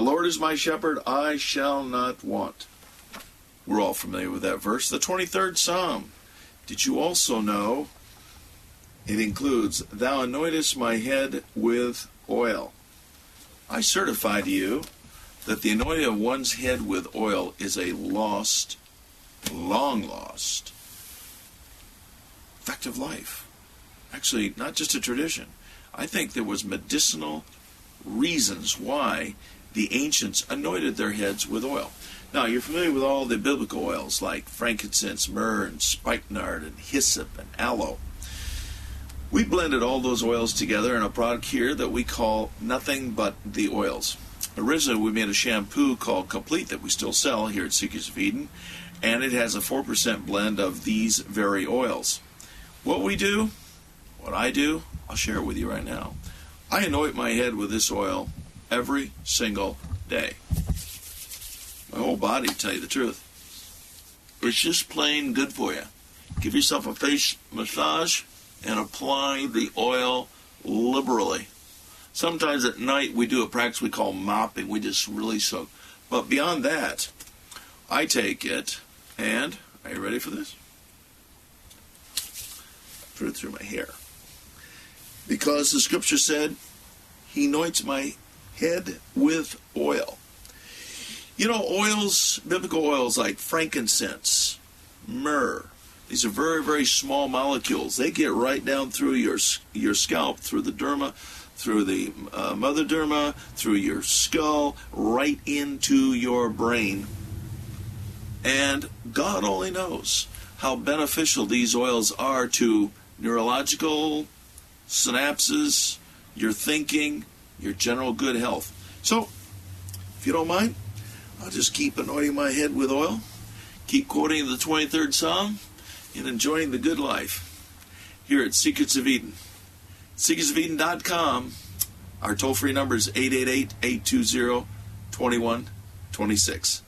The Lord is my shepherd, I shall not want. We're all familiar with that verse. The 23rd Psalm. Did you also know it includes, Thou anointest my head with oil. I certify to you that the anointing of one's head with oil is a lost, long lost fact of life. Actually, not just a tradition. I think there was medicinal reasons why the ancients anointed their heads with oil. Now, you're familiar with all the biblical oils like frankincense, myrrh, and spikenard, and hyssop, and aloe. We blended all those oils together in a product here that we call Nothing But the Oils. Originally, we made a shampoo called Complete that we still sell here at Seekers of Eden, and it has a 4% blend of these very oils. What we do, what I do, I'll share it with you right now. I anoint my head with this oil every single day. My whole body, to tell you the truth. It's just plain good for you. Give yourself a face massage and apply the oil liberally. Sometimes at night we do a practice we call mopping. We just really soak. But beyond that, I take it and, are you ready for this? Put it through my hair. Because the scripture said, He anoints my head with oil. You know, oils, biblical oils like frankincense, myrrh, these are very, very small molecules. They get right down through your scalp, through the derma, through the mother derma, through your skull, right into your brain. And God only knows how beneficial these oils are to neurological synapses, your thinking, your general good health. So, if you don't mind, I'll just keep anointing my head with oil, keep quoting the 23rd Psalm, and enjoying the good life here at Secrets of Eden. SeekersofEden.com. Our toll-free number is 888-820-2126.